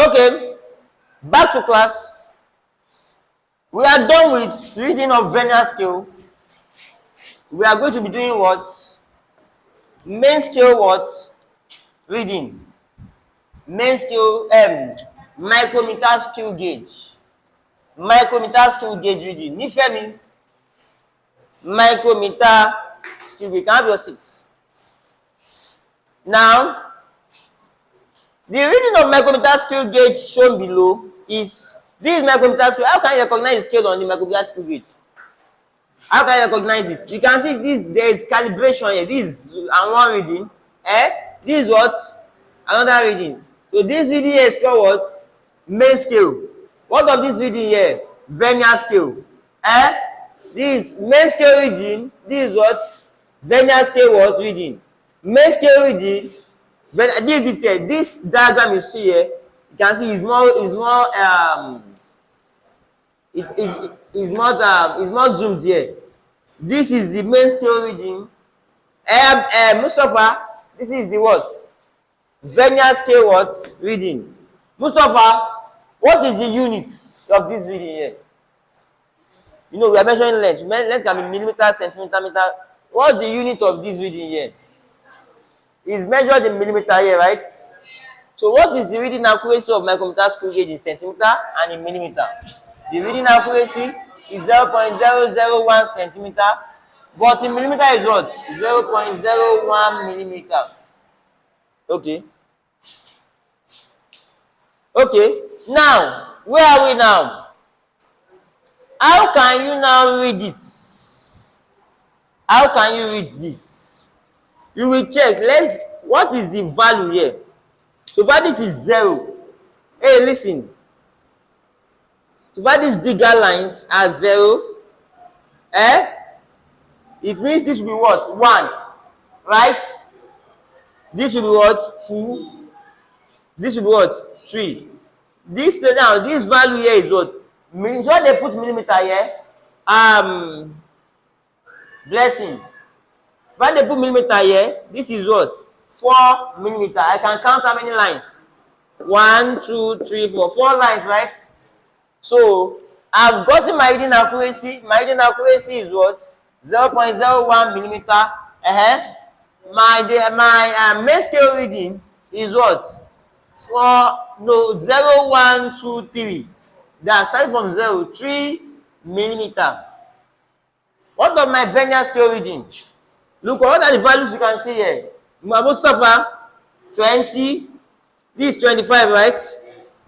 Okay, back to class. We are done with reading of vernier scale. We are going to be doing what? Main scale what? Reading. Main scale, micrometer scale gauge. Micrometer scale gauge reading. Nifemi? Micrometer scale gauge. Can I have your seats? Now, the reading of micrometer scale gauge shown below is, this is micrometer scale. How can you recognize the scale on the micrometer scale gauge? How can you recognize it? You can see this, there is calibration here. This is one reading. This is what? Another reading. So this reading here is called what? Main scale. What of this reading here? Vernier scale. This main scale reading. This is what? Vernier scale what reading? Main scale reading. This is it here. This diagram you see here, you can see is more zoomed here. This is the main scale reading. Mustafa, this is the what? Vernier scale what? Reading. Mustafa, what is the units of this reading here? You know, we are measuring length. Length can be millimeter, centimeter, meter. What's the unit of this reading here? It's measured in millimeter here, right? So what is the reading accuracy of micrometer scale gauge in centimeter and in millimeter? The reading accuracy is 0.001 centimeter, but in millimeter is what? 0.01 millimeter. Okay. Okay. Now, where are we now? How can you now read it? How can you read this? You will check. What is the value here? So far this is 0. Hey, listen. So far these bigger lines are 0. It means this will be what? 1. Right? This will be what? 2. This will be what? 3. This value here is what? So they put millimeter here. Blessing. When they put millimeter here, this is what? 4 millimeter. I can count how many lines? 1, 2, 3, 4. 4 lines, right? So, I've gotten my reading accuracy. My reading accuracy is what? 0.01 millimeter. My main scale reading is what? 0, 1, 2, 3. That starting from 0, 3 millimeter. What of my vernier scale reading? Look, what are the values you can see here? Mustafa, 20. This is 25, right?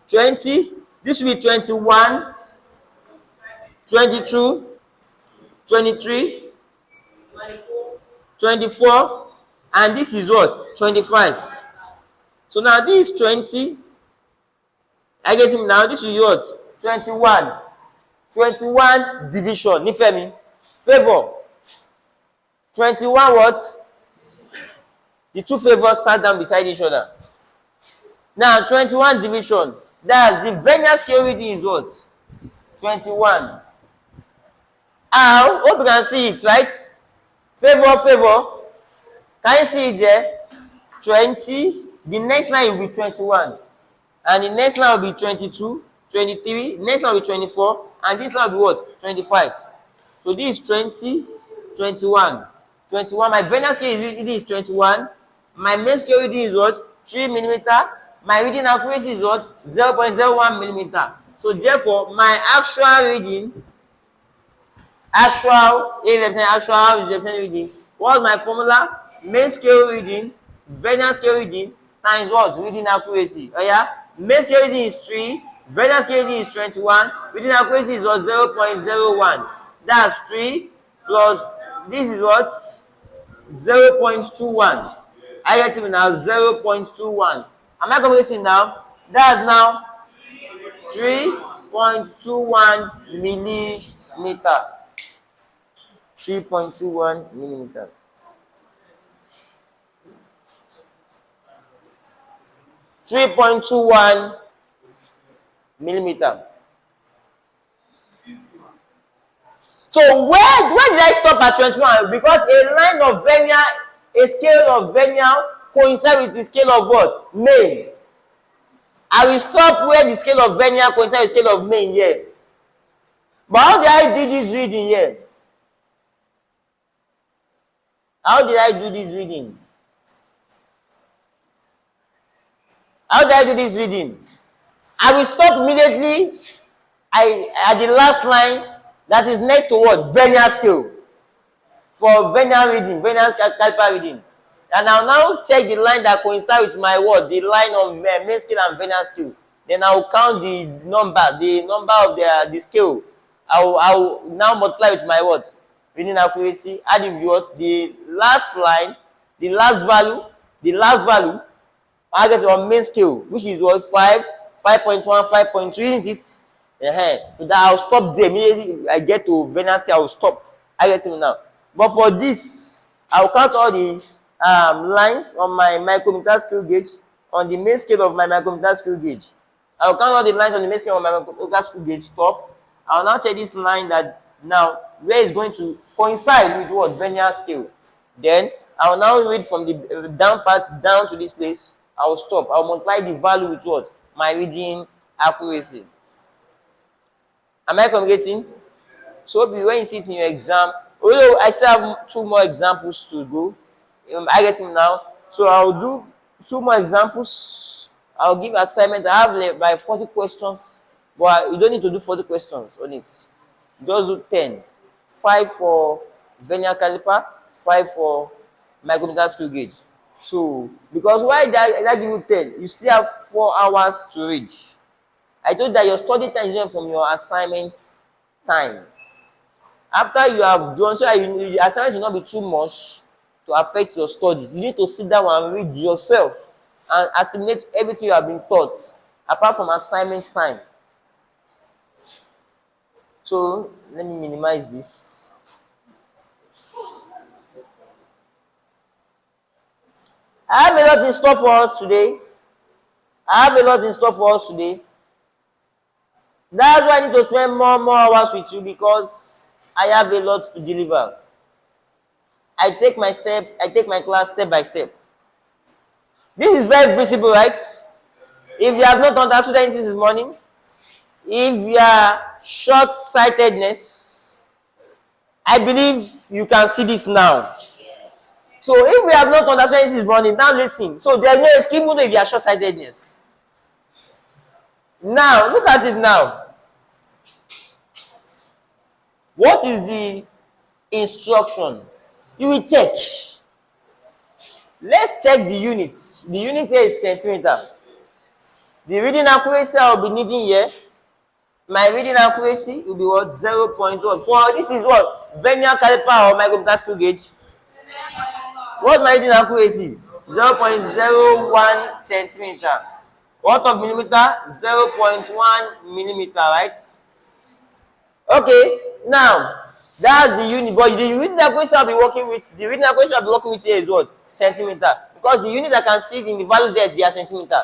20. This will be 21, 22, 23, 24, and this is what? 25. So now this is 20. I get him now. This is what? 21. 21 division. Nifemi. Favor. 21 what? The two favors sat down beside each other. Now 21 division. That's the vernier scale reading is what? 21. How? Hope you can see it, right? Favor. Can you see it there? 20. The next line will be 21. And the next line will be 22, 23. Next line will be 24. And this line will be what? 25. So this is 20, 21. 21. My vernier scale reading is 21. My main scale reading is what? 3 millimeter. My reading accuracy is what? 0.01 millimeter. So therefore, my actual reading, reading, what's my formula? Main scale reading, vernier scale reading, times what? Reading accuracy. Oh yeah? Main scale reading is 3, vernier scale reading is 21, reading accuracy is what? 0.01. That's 3 plus, this is what? 0.21. I get it now, 0.21. Am I calculating now? That's now 3.21 millimeter. 3.21 millimeter. .21 millimeter. So where did I stop at 21? Because a line of vernier, a scale of vernier coincides with the scale of what? Main. I will stop where the scale of vernier coincides with the scale of main here. But how did I do this reading here? How did I do this reading? How did I do this reading? I will stop immediately at the last line that is next to what? Vernier scale. For vernier reading, vernier caliper reading. And I'll now check the line that coincides with my what? The line of main scale and vernier scale. Then I'll count the number of the scale. I'll now multiply with my what? Reading accuracy, adding what? The last line, the last value, I get on main scale, which is what? 5, 5.1, 5.2, isn't it? So that I'll stop there. Immediately I get to vernier scale, I'll stop. I get it now. But for this, I'll count all the lines on my micrometer scale gauge, on the main scale of my micrometer scale gauge. I'll count all the lines on the main scale of my micrometer scale gauge, stop. I'll now check this line that now where is going to coincide with what? Vernier scale. Then I'll now read from the down part down to this place. I'll stop. I'll multiply the value with what? My reading accuracy. Am I communicating? So when you see it in your exam, although I still have 2 more examples to go, I get him now. So I'll do 2 more examples. I'll give assignment. I have like 40 questions, but you don't need to do 40 questions on it. Just do 10. 5 for vernier caliper, 5 for micrometer scale gauge. So, because why did I give you 10? You still have 4 hours to read. I told you that your study time is from your assignment time. After you have done, so the assignment will not be too much to affect your studies. You need to sit down and read yourself and assimilate everything you have been taught, apart from assignment time. So, let me minimize this. I have a lot in store for us today. That's why I need to spend more hours with you, because I have a lot to deliver. I take my class step by step. This is very visible, right? If you have not understood anything this morning, if you are short-sightedness, I believe you can see this now. So if we have not understood anything this morning, now listen. So there's no excuse even if you are short-sightedness. Now, look at it now. What is the instruction? You will check. Let's check the units. The unit here is centimeter. The reading accuracy I will be needing here. My reading accuracy will be what? 0.1. So this is what? Vernier caliper or micrometer scale gauge. What's my reading accuracy? 0.01 centimeter. What of millimeter? 0.1 millimeter, right? Okay, now that's the unit. But the reading accuracy I'll be working with, here is what? Centimeter. Because the unit I can see in the values there, they are centimeter.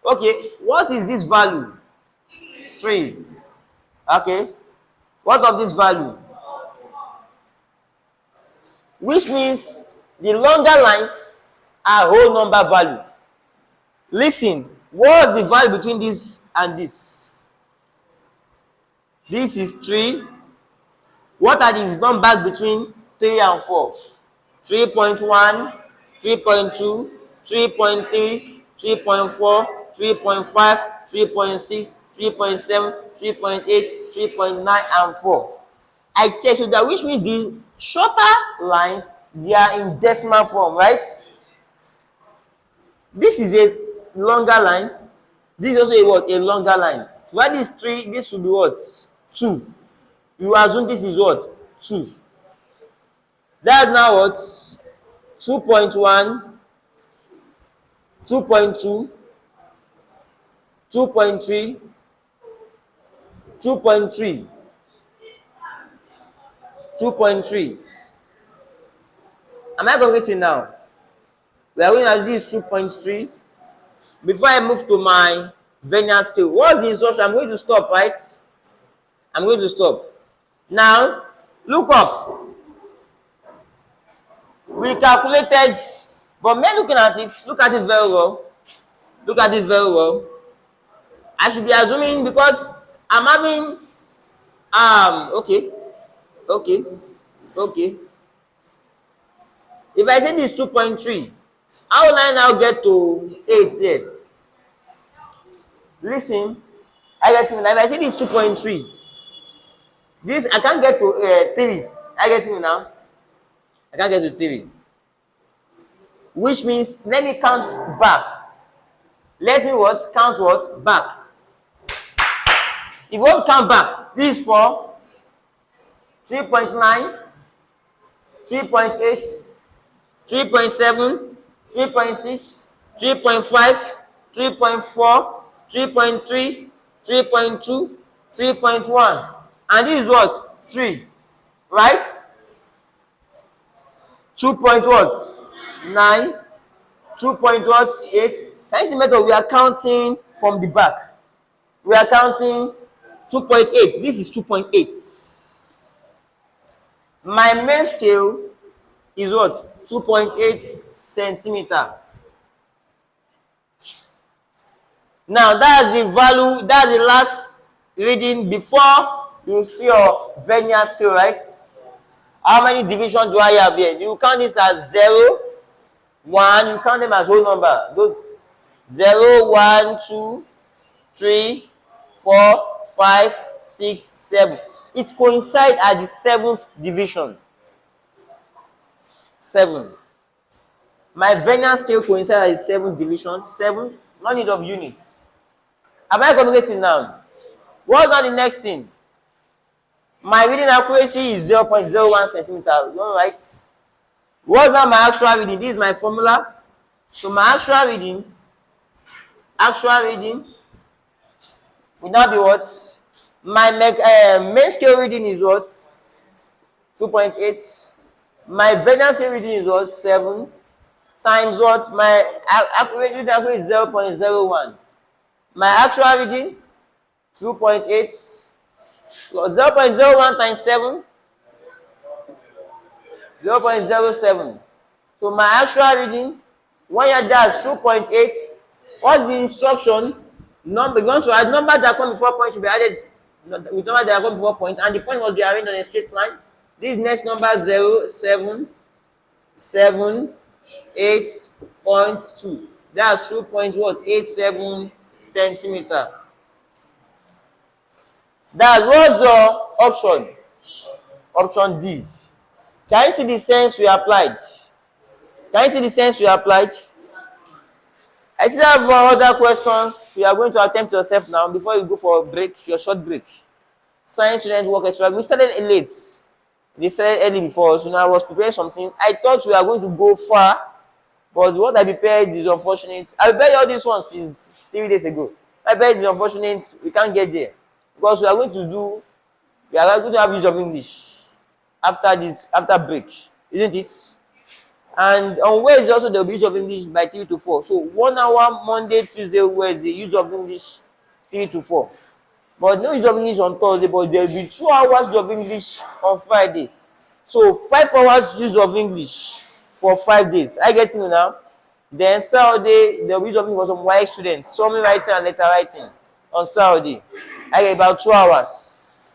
Okay, what is this value? 3. Okay. What of this value? Which means the longer lines are whole number value. Listen, what's the value between this and this? This is 3. What are the numbers between 3 and 4? 3.1, 3.2, 3.3, 3.4, 3.5, 3.6, 3.7, 3.8, 3.9, and 4. I checked so that, which means the shorter lines, they are in decimal form, right? This is a longer line. This is also a what? A longer line. Why this 3? This should be what? 2. You assume this is what? 2. That's now what? 2.1, 2.2, 2.3, 2.3, 2.3. Am I communicating now? We are going to do this 2.3. Before I move to my vernier scale, what's the instruction? I'm going to stop, right? I'm going to stop. Now, look up. We calculated, but men looking at it, look at it very well. Look at it very well. I should be assuming because I'm having okay. If I say this 2.3, how will I now get to 8 here? Listen, I get it now. If I say this 2.3, this I can't get to 3. I get it now. I can't get to 3. Which means let me count back. Let me what? Count what? Back. If you want to count back, this is 4, 3.9, 3.8, 3.7, 3.6, 3.5, 3.4, 3.3, 3.2, 3.1. And this is what? 3. Right? 2.9, 2.8. Can you see the method? We are counting from the back. We are counting 2.8. This is 2.8. My main scale is what? 2.8 centimeter. Now that's the value, that's the last reading before you see your vernier scale, right? How many divisions do I have here? You count this as 0, 1, you count them as whole number. Those 0, 1, 2, 3, 4, 5, 6, 7. It coincides at the 7th division. 7. My vernier scale coincides at the 7th division. 7. No need of units. Am I communicating now? What's now the next thing? My reading accuracy is 0.01 centimeter. You know, right? What's now my actual reading? This is my formula. So my actual reading will now be what? My main scale reading is what? 2.8. My vernier scale reading is what? 7 times what? My accurate reading is 0.01. My actual reading 2.8. 0.01 times 7, 0.07. So my actual reading, when you dash 2.8, what's the instruction? Number, if you want to add numbers that come before point should be added with numbers that come before point, and the point must be arranged on a straight line. This next number 0, 7, 7, 8.2. That's 2.87 centimeter. That was your option. Option D. Can you see the sense we applied? Can you see the sense we applied? I still have other questions. You are going to attempt yourself now before you go for a break, your short break. Science student work extra. We started late. They started early before, so now I was preparing some things. I thought we are going to go far, but what I prepared is unfortunate. I prepared all these ones since 3 days ago. I prepared is unfortunate. We can't get there. Because we are going to have use of English after break, isn't it? And on Wednesday also there will be use of English by 3 to 4. So 1 hour Monday, Tuesday, Wednesday, use of English 3 to 4. But no use of English on Thursday, but there will be 2 hours use of English on Friday. So 5 hours use of English for 5 days. I get it now. Then Saturday there will be use of English for some YX students, summary writing and letter writing. On Saturday, I get about 2 hours.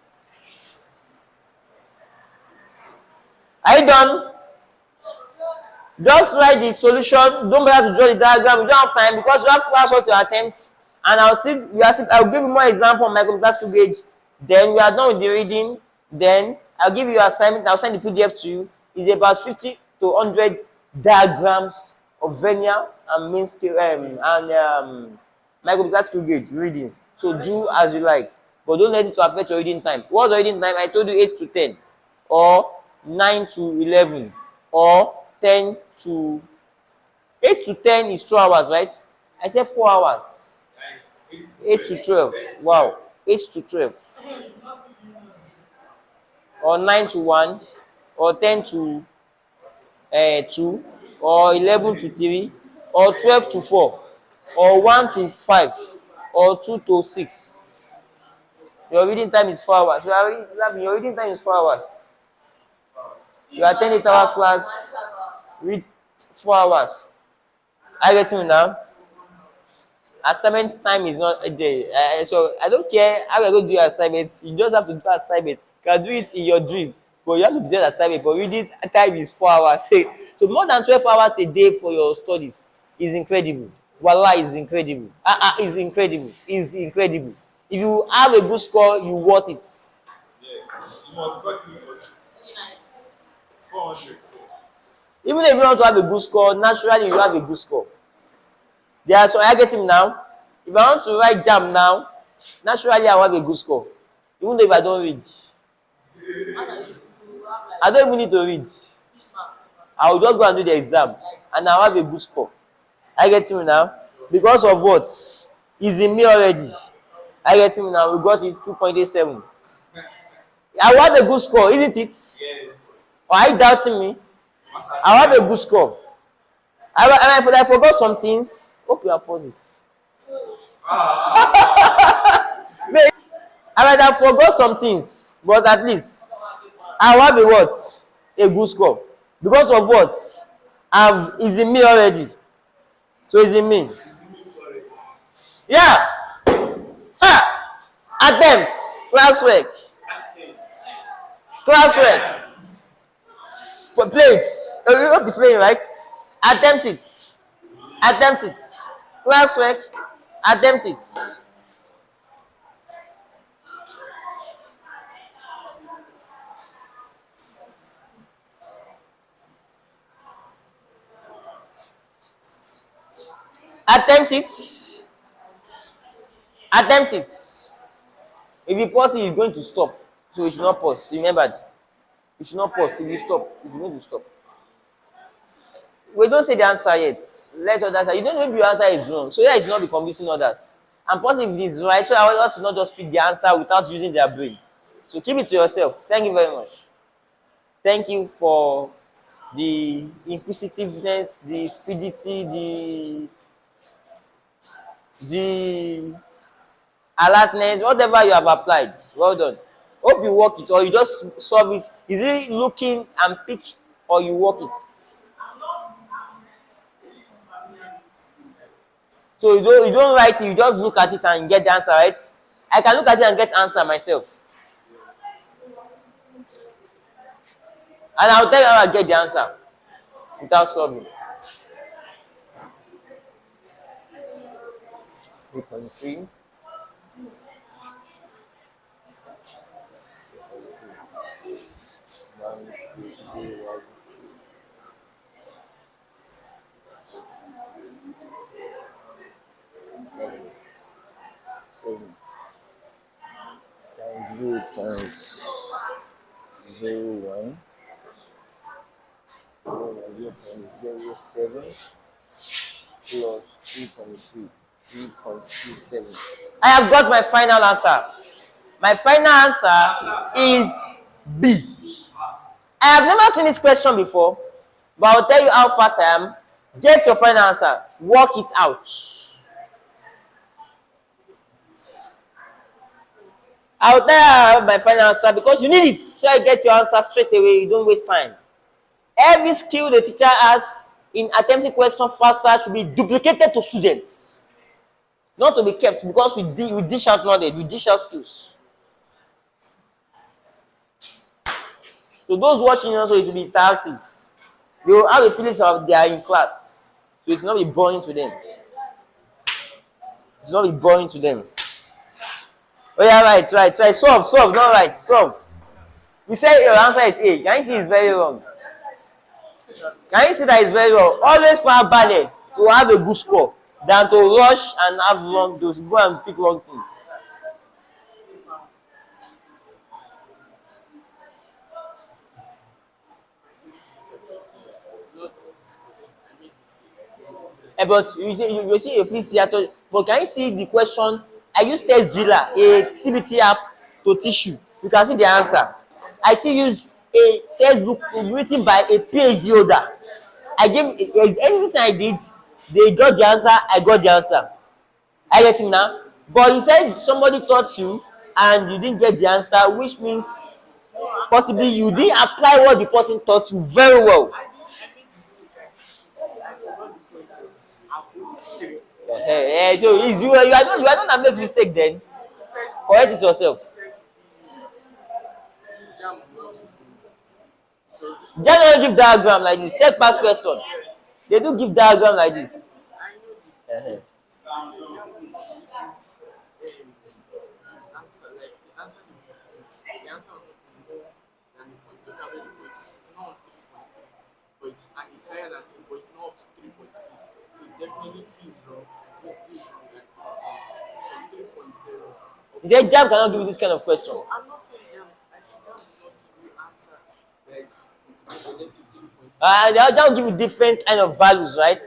Are you done? Just write the solution. Don't bother to draw the diagram. You don't have time because you have class work to attempt. And I'll give you more example on my computer skill gauge. Then we are done with the reading. Then I'll give you your assignment. I'll send the PDF to you. It's about 50 to 100 diagrams of vernier and main scale and my computer skill gauge readings. So do as you like, but don't let it to affect your reading time. What's your reading time? I told you 8 to 10, or 9 to 11, or 10 to 8 to 10 is 2 hours, right? I said 4 hours. 8 to 12. Wow, 8 to 12, or 9 to 1, or 10 to 2, or 11 to 3, or 12 to 4, or 1 to 5. Or 2 to 6. Your reading time is 4 hours. Your reading time is 4 hours. You attend 8 hours class, read 4 hours. I get you now. Assignment time is not a day. So I don't care how you're going to do your assignments. You just have to do assignment. You can do it in your dream, but you have to present assignment. But reading time is 4 hours. So more than 12 hours a day for your studies is incredible. Wallah is incredible. Is incredible. Is incredible. If you have a good score, you worth it. Yes. You must got me for 400. Even if you want to have a good score, naturally you have a good score. There are some I get him now. If I want to write jam now, naturally I will have a good score. Even though if I don't read. I don't even need to read. I will just go and do the exam and I will have a good score. I get him now. Because of what? Is in me already. I get him now. We got it 2.87. I will have a good score, isn't it? Yes. Or are you doubting me? I will have a good score. I forgot some things. Hope you are positive. I might have forgot some things, but at least I will have a what? A good score. Because of what? Is in me already. So it's in me. Yeah. Ha! Attempt. Classwork. Classwork. Play it. You will be playing, right? Attempt it. Attempt it. Classwork. Attempt it. Attempt it. Attempt it. If you pause it, it's going to stop. So you should not pause. Remember that. You should not pause. If you stop, it's going to stop. We don't say the answer yet. Let others answer. You don't know if your answer is wrong. So yeah, it should not be convincing others. And positive if it is right, so others should not just pick the answer without using their brain. So keep it to yourself. Thank you very much. Thank you for the inquisitiveness, the speedity, the alertness, whatever you have applied. Well done. Hope you work it or you just solve it. Is it looking and pick or you work it? So you don't write it, you just look at it and get the answer, right? I can look at it and get the answer myself. And I'll tell you how I get the answer without solving. 3.3. Seven. 0.01 0.07 plus 3.3 3.37. I have got my final answer. My final answer is B. I have never seen this question before, but I'll tell you how fast I am. Get your final answer. Work it out. I'll tell you how I have my final answer because you need it so I get your answer straight away. You don't waste time. Every skill the teacher has in attempting question faster should be duplicated to students. Not to be kept because we dish out knowledge, we dish out skills. So those watching also, it will be interactive. They will have a feeling of they are in class. So it's not be boring to them. It's not be boring to them. Oh yeah, right. Solve, not right, solve. You say your answer is A. Can you see it's very wrong? Can you see that it's very wrong? Always find ballet to have a good score than to rush and have wrong dose. Go and pick wrong thing. But you see your free theater. But can you see the question? I use Test Driller, a TBT app, to teach you. You can see the answer. I still use a textbook written by a PhD holder. I gave everything I did. They got the answer. I got the answer. I get him now. But you said somebody taught you and you didn't get the answer, which means possibly you didn't apply what the person taught you very well. So you are not make mistake then. Correct it yourself. Just don't give diagram like this. Check past question. They do give diagram like this. Uh-huh. It's higher than 3, but it's not up to 3.8. It definitely sees wrong. It's wrong like 3.0. He said JAMB cannot give you this kind of question. I'm not saying jam. I think jam will not give you answer. Let's say 3.8. They'll give you different kind of values, right?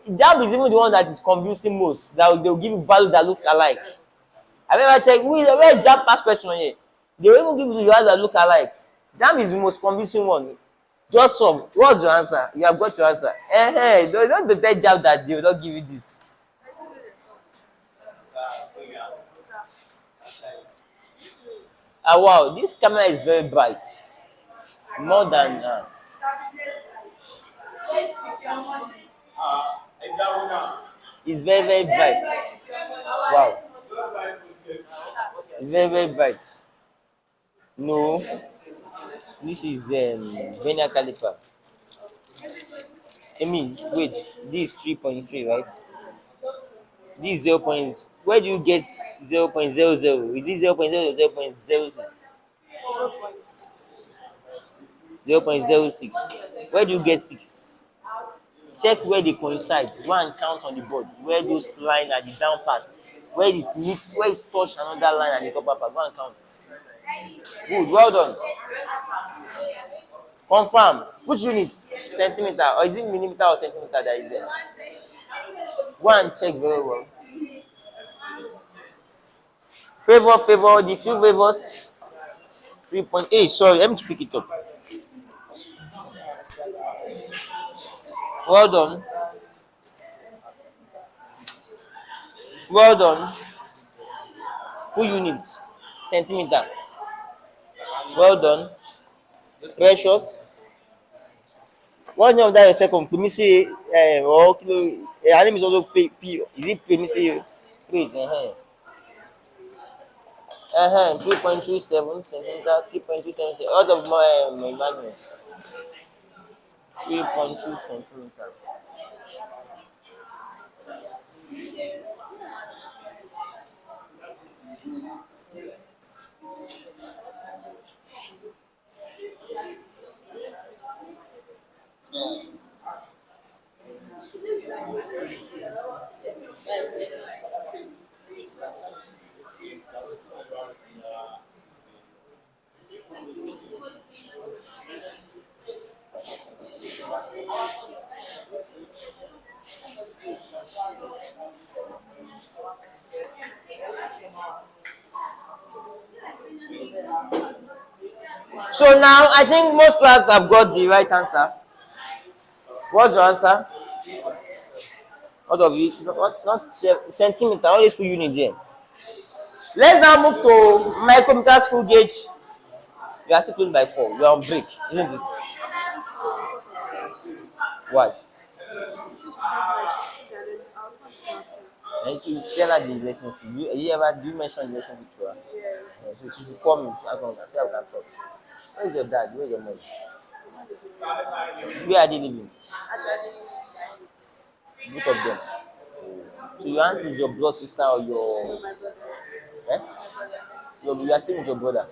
JAMB is even the one that is confusing most. They'll give you values that look alike. I remember check where is JAMB past question here? They will even give you the values that look alike. JAMB is the most confusing one. Just some. What's your answer? You have got your answer. Don't tell JAMB that they will not give you this. Wow, this camera is very bright. More than it's very, very bright. Wow. It's very, very bright. No, this is vernier caliper. I mean, wait, this is 3.3, right? This is 0. Where do you get 0.00? Is it 0.0 or 0.06? 0.06. Where do you get 6? Check where they coincide. Go and count on the board. Where those lines are the down part. Where it meets, where it touch another line at the upper part. Go and count. Good, well done. Confirm. Which units? Centimeter, or is it millimeter or centimeter that is there? Go and check very well. Favor, the few favors. 3.8. Sorry, let me pick it up. Well done. Well done. Who units? Centimeter. Well done. Precious. What name of that your second? Permissive or kilo? Her name is also P. Is it permissive? Wait, 3.27 centimeter, 3.27 out of my Emmanuel. 3.2 centimeter. So now I think most classes have got the right answer. What's your answer? Out of you, not centimeter, always put unit there. Let's now move to micrometer screw gauge. You are still close by 4. You are on break, isn't it? Why? And you tell her the lesson fee. Do you mention the lesson fee to her? Yeah, so she should call me. I can talk. Where's your dad? Where's your mom? Where are they living? Both of them. So your aunt is your blood sister or your... Eh? You are staying with your brother.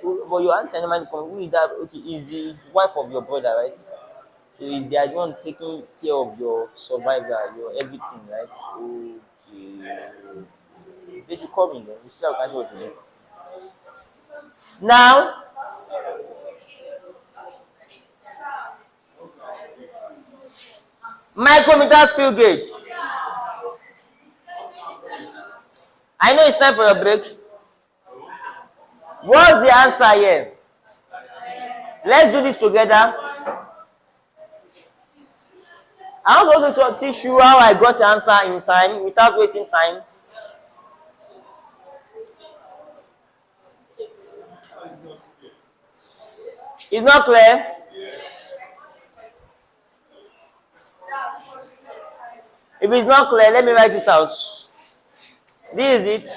But your aunt and man come. Who is that? Okay, is the wife of your brother, right? So they are the one taking care of your survivor, your everything, right? Okay. They should come in then. You see how I can what to do. Now, micrometer screw gauge. I know it's time for your break. What's the answer here? Let's do this together. I was also to teach you how I got the answer in time without wasting time. It's not clear? If it's not clear, let me write it out. This is it.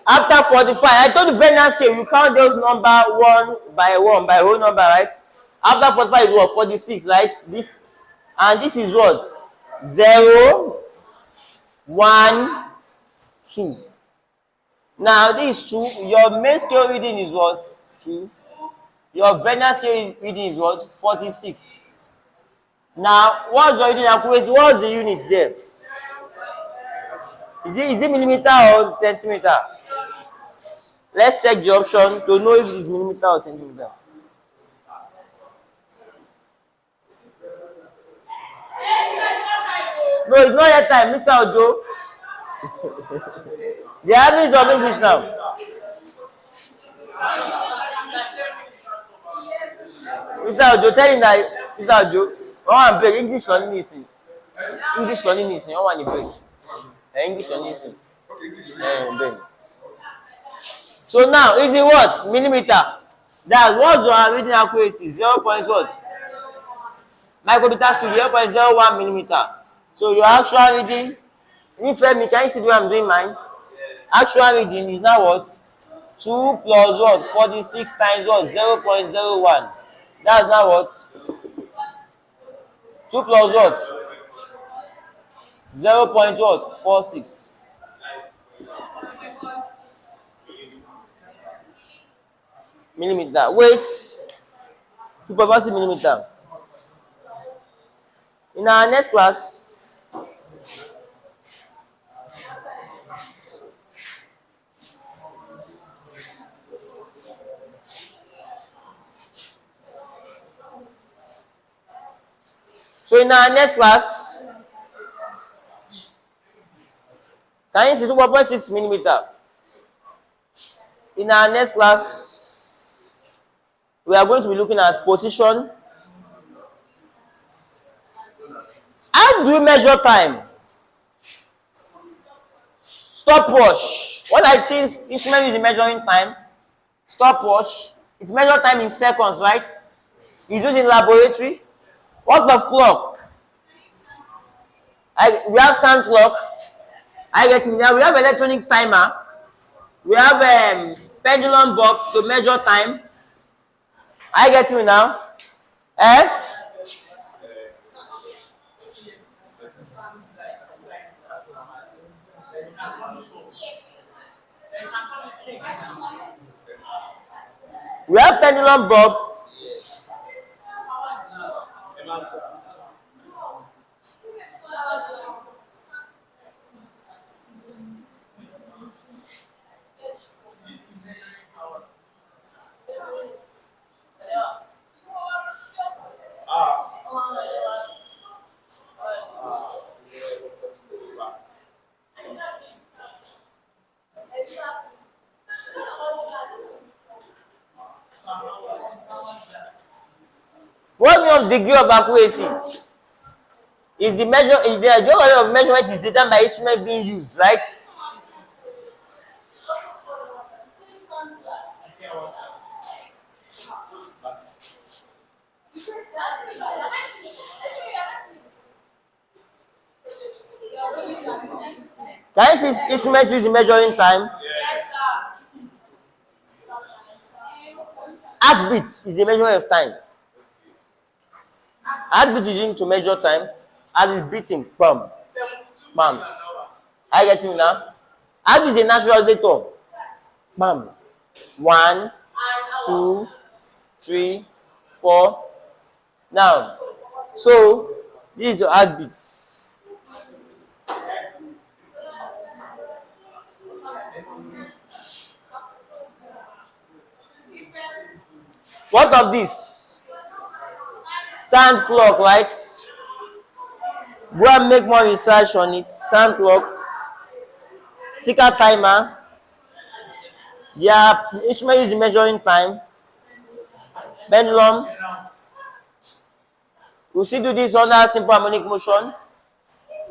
After 45, I told the variance scale, you count those number one by whole number, right? After 45 is what? 46, right? This, and this is what? 0, 1, 2. Now this 2, your main scale reading is what? 2. Your variance scale reading is what? 46. Now, what's your reading accuracy? What's the unit there? Is it millimeter or centimeter? Let's check the option to know if it is millimeter or centimeter. No, it's not yet time, Mr. Ojo. They are having some English now. Mr. Ojo, tell him that, Mr. Ojo, I want to break. English learning is in. English learning is in. I want to break. English learning is in. Break. So now, is it what? Millimeter. That what's your reading accuracy? 0. What? Micrometers to 0.01 millimeter. So your actual reading, can you see what I'm doing mine? Actual reading is now what? 2 plus what? 46 times what? 0.01. That's now what? 2 plus what? 0.46. Millimeter. Wait. 2.46 millimeter. In our next class, can you see 2.6 millimeter? In our next class, we are going to be looking at position. How do you measure time? Stopwatch. What I think instrument is measuring time. Stopwatch. It measures time in seconds, right? It's used in laboratory. What of clock? We have sound clock. I get it now. We have electronic timer. We have pendulum box to measure time. I get you now. We have pendulum bob. What of degree of accuracy is the measure? Is the degree of measurement is determined by instrument being used, right? Can you see instrument used in measuring time? Heartbeat is a measurement of time. Heartbeat is used to measure time as it's beating. Bam. Bam. I get you now. Heartbeat is a natural oscillator. Bam. 1, 2, 3, 4. Now, so this is your heartbeat. What of this? Sound clock, right? Go and make more research on it. Sound clock, ticker timer, The instrument used in measuring time. Pendulum. We still do this under simple harmonic motion.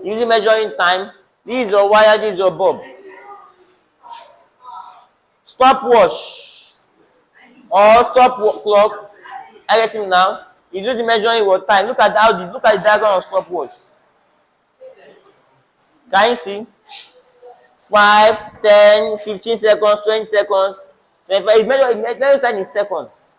Using measuring time. This is your wire, this is your bulb. Stopwatch or stop clock. I get him now. It's used in measuring what time. Look at the diagram of stopwatch. Can you see? 5, 10, 15 seconds, 20 seconds, 25. It measures time in seconds.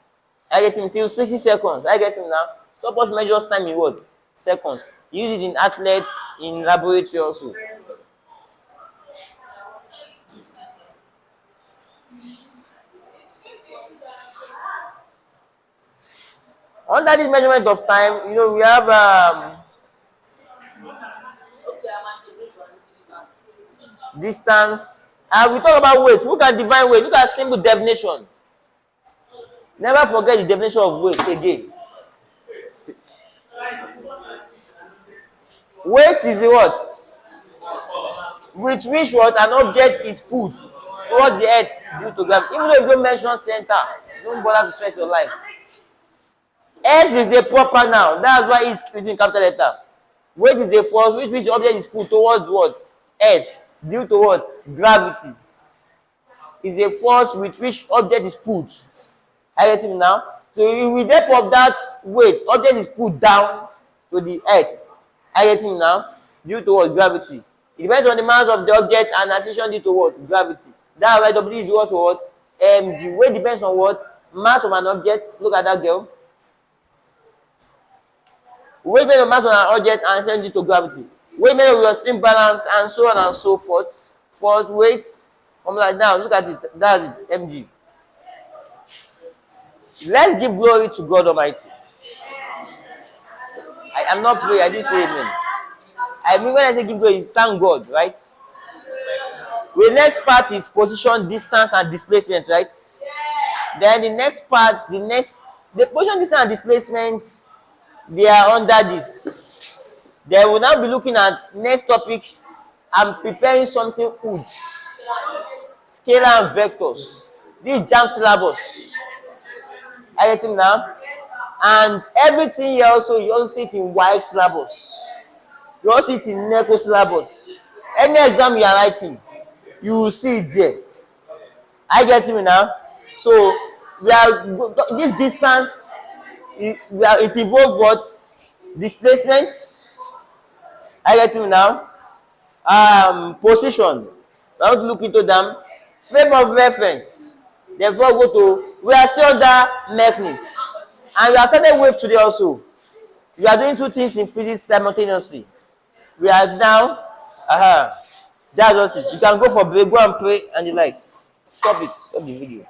I get him till 60 seconds. I get him now. Stopwatch measures time in what? Seconds. Use it in athletes, in laboratory also. Under this measurement of time, we have distance. We talk about weight. Look at divine weight. Look at simple definition. Never forget the definition of weight again. Weight is the what? With which what an object is put towards the earth due to gravity. Even though you don't mention center, don't bother to stress your life. Earth is a proper noun. That's why it's written in capital letter. Weight is a force which object is put towards what? Earth. Due to what? Gravity. Is a force with which object is put. I get it now? So with the help of that weight, object is put down to the earth. I get it now? Due to what? Gravity. It depends on the mass of the object and acceleration due to what? Gravity. That's why W is equal to what? Mg. Weight depends on what? Mass of an object. Look at that girl. Weight depends on mass of an object and acceleration due to gravity. Weight measure with your spin balance and so on and so forth. Force, weight, like now. Look at it. That's it. Mg. Let's give glory to God Almighty. I'm not praying. I didn't say amen. I mean, when I say give glory, thank God, right? The next part is position, distance, and displacement, right? Then the next part, the position, distance, and displacement, they are under this. They will now be looking at next topic. I'm preparing something huge. Scalar and vectors. This jam syllabus. I get him now. And everything here also, you also see it in white syllabus. You also see it in NECO syllabus. Any exam you are writing, you will see it there. I get him now. So this distance, it involves what? Displacement. I get him now. Position. We have to look into them. Frame of reference. Therefore, we are still under mechanics. And we are started wave today also. We are doing two things in physics simultaneously. We are now, that's just it. You can go for break, go and pray, and the likes. Stop it. Stop the video.